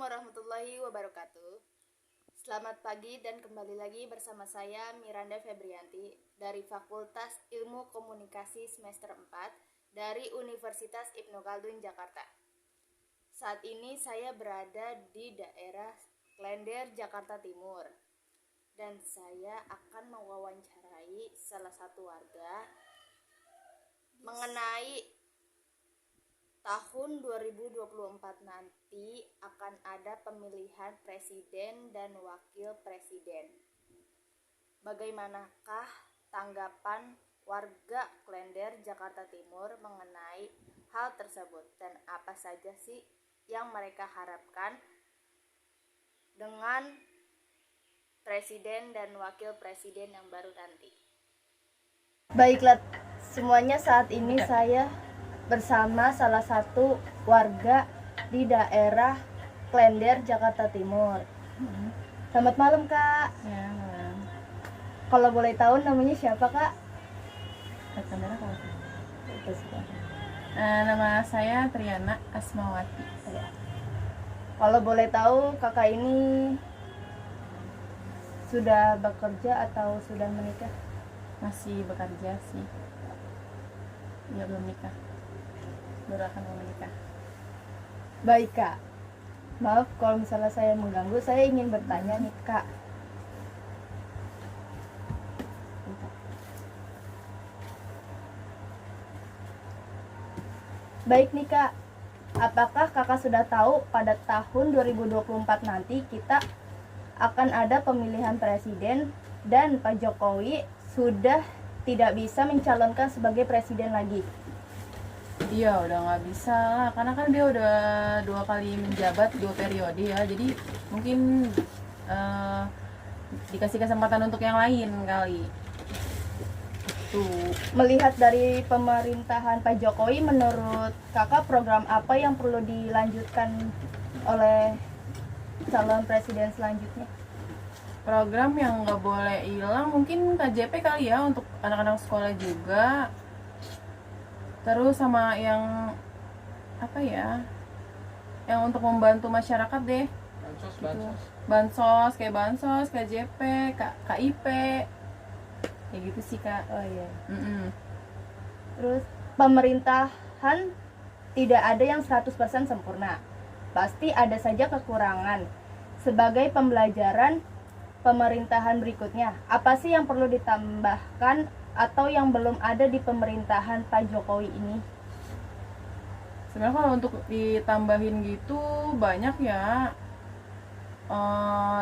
warahmatullahi wabarakatuh. Selamat pagi dan kembali lagi bersama saya Miranda Febrianti dari Fakultas Ilmu Komunikasi semester 4 dari Universitas Ibnu Khaldun Jakarta. Saat ini saya berada di daerah Klender, Jakarta Timur. Dan saya akan mewawancarai salah satu warga mengenai tahun 2024 nanti akan ada pemilihan presiden dan wakil presiden. Bagaimanakah tanggapan warga Klender, Jakarta Timur mengenai hal tersebut dan apa saja sih yang mereka harapkan dengan presiden dan wakil presiden yang baru nanti? Baiklah semuanya, saat ini saya bersama salah satu warga di daerah Klender, Jakarta Timur. Selamat malam, Kak. Ya, malam. Kalau boleh tahu namanya siapa, Kak? Kamera kalau nama saya Triana Asmawati. Kalau boleh tahu, Kakak ini sudah bekerja atau sudah menikah? Masih bekerja sih. Ya, belum nikah. Baru akan mau menikah. Baik, Kak. Maaf kalau misalnya saya mengganggu. Saya ingin bertanya nih, Kak. Baik nih, Kak. Apakah Kakak sudah tahu pada tahun 2024 nanti kita akan ada pemilihan presiden dan Pak Jokowi sudah tidak bisa mencalonkan sebagai presiden lagi? Iya, udah nggak bisa lah, karena kan dia udah 2 kali menjabat 2 periode ya. Jadi mungkin dikasih kesempatan untuk yang lain kali. Tuh. Melihat dari pemerintahan Pak Jokowi, menurut Kakak program apa yang perlu dilanjutkan oleh calon presiden selanjutnya? Program yang nggak boleh hilang mungkin KJP kali ya, untuk anak-anak sekolah juga. Terus sama yang apa ya, yang untuk membantu masyarakat deh. Bansos, KJP, KIP, kayak gitu sih, Kak. Oh iya. Mm-mm. Terus pemerintahan tidak ada yang 100% sempurna. Pasti ada saja kekurangan. Sebagai pembelajaran pemerintahan berikutnya, apa sih yang perlu ditambahkan atau yang belum ada di pemerintahan Pak Jokowi ini? Sebenarnya kalau untuk ditambahin gitu banyak ya.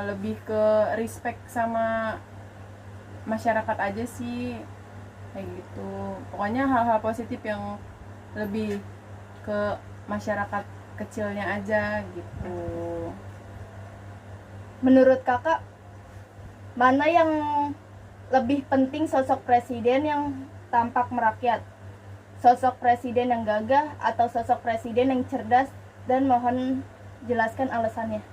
Lebih ke respect sama masyarakat aja sih, kayak gitu. Pokoknya hal-hal positif yang lebih ke masyarakat kecilnya aja gitu. Menurut Kakak, mana yang lebih penting, sosok presiden yang tampak merakyat, sosok presiden yang gagah, atau sosok presiden yang cerdas? Dan mohon jelaskan alasannya.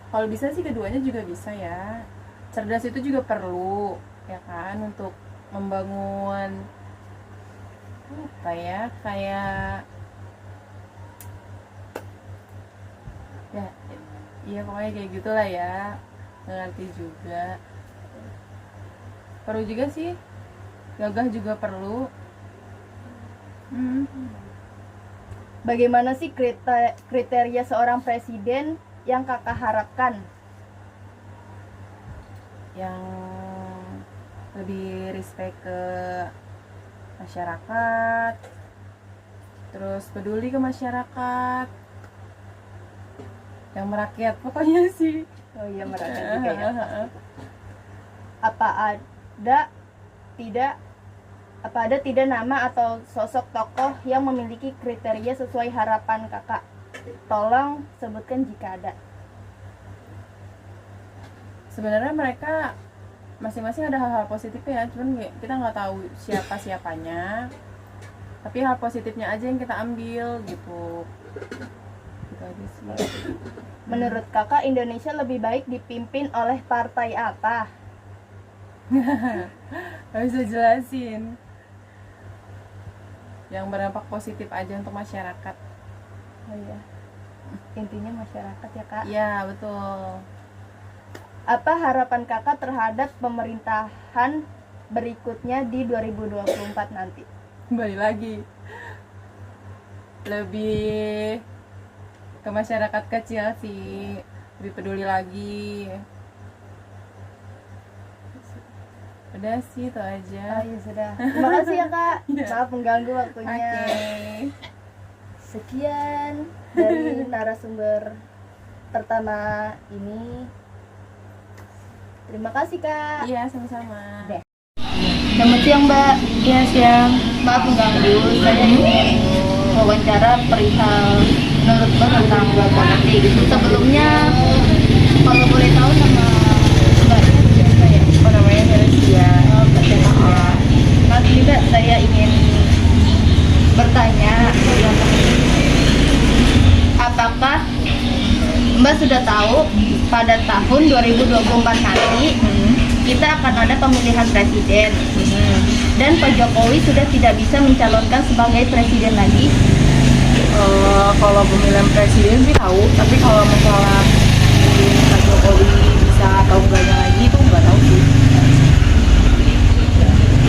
Kalau bisa sih keduanya juga bisa ya. Cerdas itu juga perlu ya kan, untuk membangun apa ya, kayak ya, iya pokoknya kayak gitulah ya, nggak ngerti juga. Perlu juga sih, gagah juga perlu. Bagaimana sih kriteria seorang presiden yang Kakak harapkan? Yang lebih respect ke masyarakat, terus peduli ke masyarakat, yang merakyat pokoknya sih. Oh iya, merakyat juga ya. Apa ada tidak nama atau sosok tokoh yang memiliki kriteria sesuai harapan Kakak? Tolong sebutkan jika ada. Sebenarnya mereka masing-masing ada hal-hal positifnya, cuman kita nggak tahu siapanya, tapi hal positifnya aja yang kita ambil gitu. Gitu aja sih. Menurut Kakak, Indonesia lebih baik dipimpin oleh partai apa? Gak bisa jelasin. Yang berdampak positif aja untuk masyarakat. Oh iya. intinya masyarakat ya Kak. Ya betul. Apa harapan Kakak terhadap pemerintahan berikutnya di 2024 nanti? Kembali lagi lebih ke masyarakat kecil sih, lebih peduli lagi. Udah sih itu aja. Ya sudah. Terima kasih ya Kak. Maaf mengganggu waktunya. Sekian dari narasumber pertama ini. Terima kasih Kak. Iya, sama-sama. Selamat siang Mbak. Iya, siang. Maaf mengganggu. Saya ingin wawancara perihal menurut Mbak tentang politik. Sebelumnya kalau boleh tahu nama Mbaknya siapa ya? Oh, namanya Celestia. Maaf nih Mbak, saya ingin bertanya, apakah Mbak sudah tahu pada tahun 2024 nanti kita akan ada pemilihan presiden dan Pak Jokowi sudah tidak bisa mencalonkan sebagai presiden lagi? Kalau pemilihan presiden sih tahu, tapi kalau masalah Pak Jokowi bisa atau enggaknya lagi itu nggak tahu sih.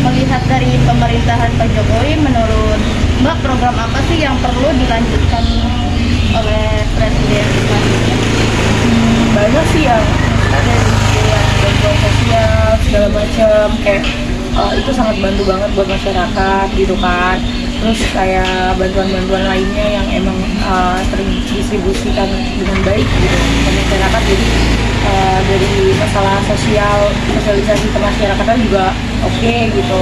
Melihat dari pemerintahan Pak Jokowi, menurut Mbak program apa sih yang perlu dilanjutkan oleh presiden selanjutnya? Banyak sih yang ada yang bantuan sosial segala macam, kayak itu sangat bantu banget buat masyarakat gitu kan. Terus kayak bantuan-bantuan lainnya yang emang terdistribusikan dengan baik gitu ke masyarakat. Jadi dari masalah sosialisasi ke masyarakatnya juga oke gitu.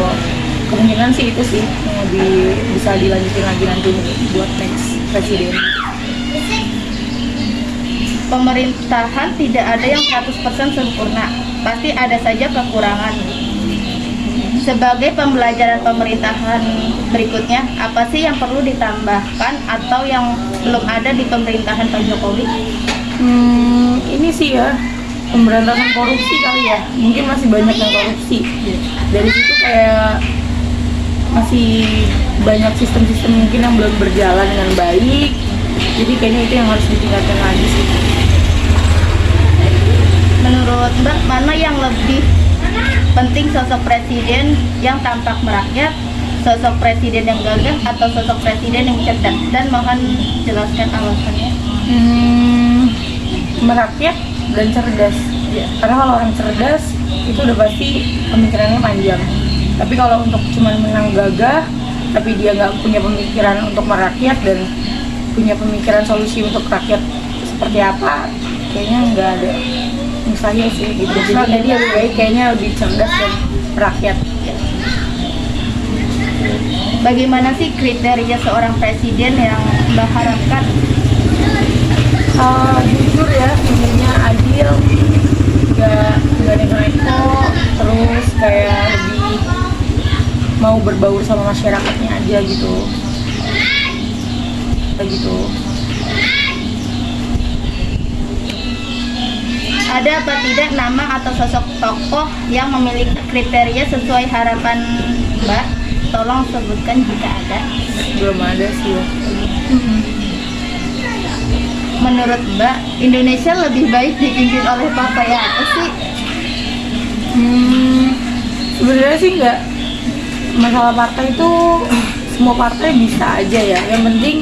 Kemungkinan sih itu sih yang lebih bisa dilanjutin lagi nanti buat next presiden. Pemerintahan tidak ada yang 100% sempurna, pasti ada saja kekurangan. Sebagai pembelajaran pemerintahan berikutnya, apa sih yang perlu ditambahkan atau yang belum ada di pemerintahan Pak Jokowi? Ini sih ya, pemberantasan korupsi kali ya. Mungkin masih banyak yang korupsi. Dari situ kayak masih banyak sistem-sistem mungkin yang belum berjalan dengan baik. Jadi kayaknya itu yang harus ditingkatkan lagi sih. Menurut Mbak, mana yang lebih penting, sosok presiden yang tampak merakyat, sosok presiden yang gagah, atau sosok presiden yang cerdas? Dan mohon jelaskan alasannya. Merakyat dan cerdas. Ya. Karena kalau orang cerdas itu udah pasti pemikirannya panjang. Tapi kalau untuk cuma menang gagah, tapi dia nggak punya pemikiran untuk merakyat dan punya pemikiran solusi untuk rakyat seperti apa, kayaknya nggak ada. Mustahil sih gitu. Jadi dia lebih baik kayaknya lebih cerdas dan rakyat. Bagaimana sih kriteria seorang presiden yang Mbak harapkan? Jujur ya, sebenarnya adil, nggak neko-neko, terus kayak lebih mau berbaur sama masyarakatnya aja gitu. Kayak gitu. Ada apa tidak nama atau sosok tokoh yang memiliki kriteria sesuai harapan Mbak? Tolong sebutkan jika ada. Belum ada sih ya. Menurut Mbak, Indonesia lebih baik dipimpin oleh partai apa sih? Sebenarnya sih nggak, masalah partai itu semua partai bisa aja ya. Yang penting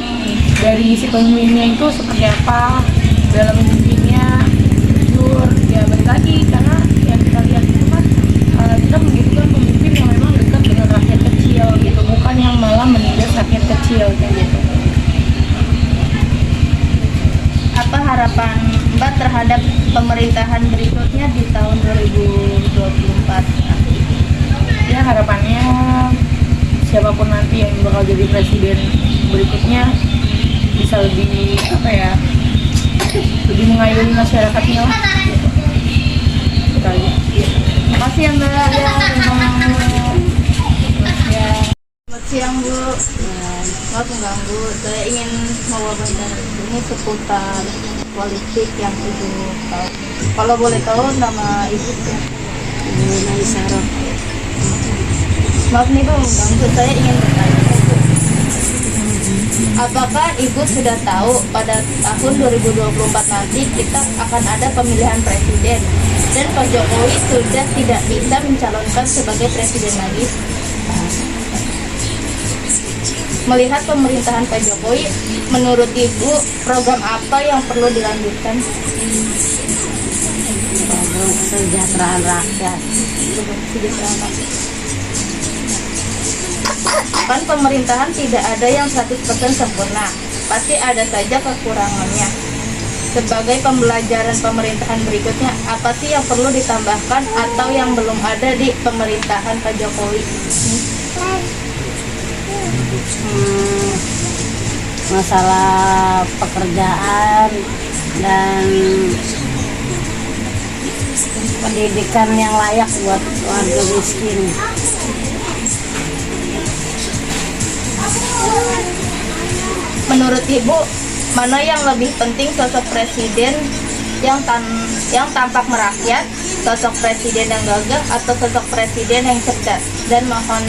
dari si pemimpinnya itu seperti apa, dalam memimpinnya jujur, ya balik lagi. Karena yang kita lihat itu kan kita membutuhkan pemimpin yang memang dekat dengan rakyat kecil gitu, bukan yang malah menindas rakyat kecil kayak gitu. Apa harapan Mbak terhadap pemerintahan berikutnya di tahun 2024 nanti? Ya harapannya siapapun nanti yang bakal jadi presiden berikutnya bisa lebih apa ya, lebih mengayomi masyarakatnya lah. Gitu aja. Terima kasih ya Mbak. Selamat siang Bu. Maaf mengganggu. Saya ingin mewawancara ini seputar politik yang Ibu tahu. Kalau boleh tahu nama Ibu ya? Ibu Naisarah. Maaf nih Bu mengganggu. Saya ingin bertanya Bu. Apakah Ibu sudah tahu pada tahun 2024 nanti kita akan ada pemilihan presiden dan Pak Jokowi sudah tidak bisa mencalonkan sebagai presiden lagi? Melihat pemerintahan Pak Jokowi, menurut Ibu program apa yang perlu dilanjutkan? Program kesejahteraan rakyat. Kan pemerintahan tidak ada yang 100% sempurna, pasti ada saja kekurangannya. Sebagai pembelajaran pemerintahan berikutnya, apa sih yang perlu ditambahkan atau yang belum ada di pemerintahan Pak Jokowi? Masalah pekerjaan dan pendidikan yang layak buat warga miskin. Menurut Ibu, mana yang lebih penting, sosok presiden yang tampak merakyat, sosok presiden yang gagah, atau sosok presiden yang cerdas? Dan mohon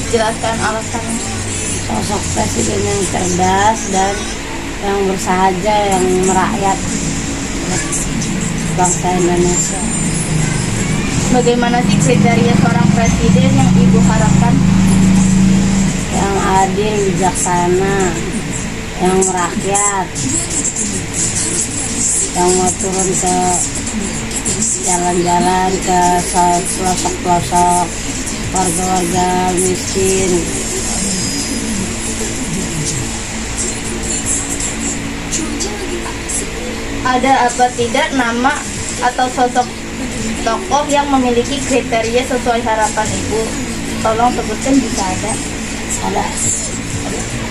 jelaskan alasannya. Sosok presiden yang cerdas dan yang bersahaja, yang merakyat buat bangsa Indonesia. Bagaimana sih kriteria seorang presiden yang Ibu harapkan? Yang adil, bijaksana, yang merakyat, yang mau turun ke jalan-jalan, ke pelosok-pelosok warga-warga miskin. Ada apa tidak nama atau sosok tokoh yang memiliki kriteria sesuai harapan Ibu? Tolong sebutkan jika ada. Ada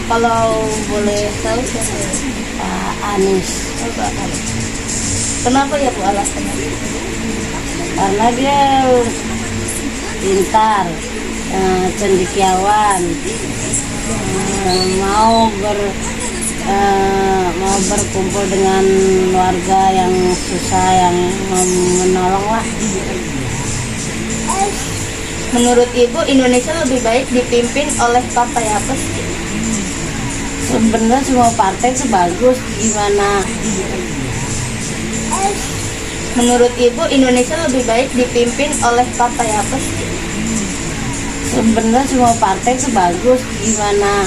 Kalau boleh tahu siapa? Pak Anies, Oh, Pak Anies. Kenapa ya Bu alasannya? karena dia pintar, cendekiawan, mau berkumpul dengan warga yang susah, yang menolong lah. Menurut Ibu, Indonesia lebih baik dipimpin oleh partai apa sih? Sebenarnya semua partai sebagus, gimana Menurut Ibu, Indonesia lebih baik dipimpin oleh partai apa sih? sebenarnya semua partai sebagus, gimana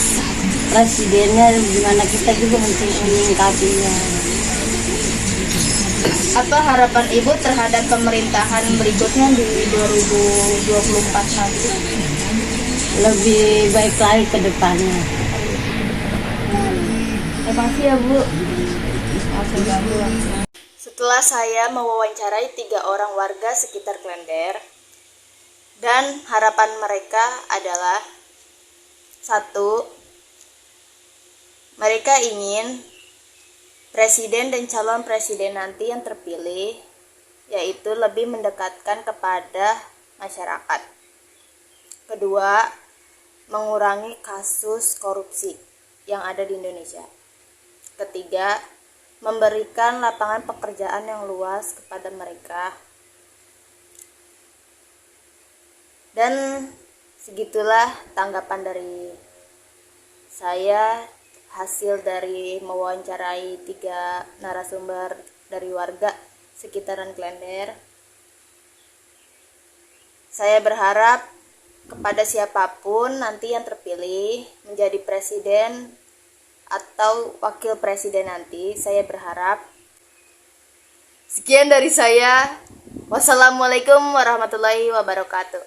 presidennya, gimana kita juga menyingkapinya. Apa harapan Ibu terhadap pemerintahan berikutnya di 2024 nanti? Lebih baik lagi ke depannya. Terima kasih ya Bu. Setelah saya mewawancarai 3 orang warga sekitar Klender, dan harapan mereka adalah: 1. Mereka ingin presiden dan calon presiden nanti yang terpilih yaitu lebih mendekatkan kepada masyarakat. Kedua, mengurangi kasus korupsi yang ada di Indonesia. Ketiga, memberikan lapangan pekerjaan yang luas kepada mereka. Dan segitulah tanggapan dari saya hasil dari mewawancarai 3 narasumber dari warga sekitaran Klender. Saya berharap kepada siapapun nanti yang terpilih menjadi presiden atau wakil presiden nanti, saya berharap. Sekian dari saya. Wassalamualaikum warahmatullahi wabarakatuh.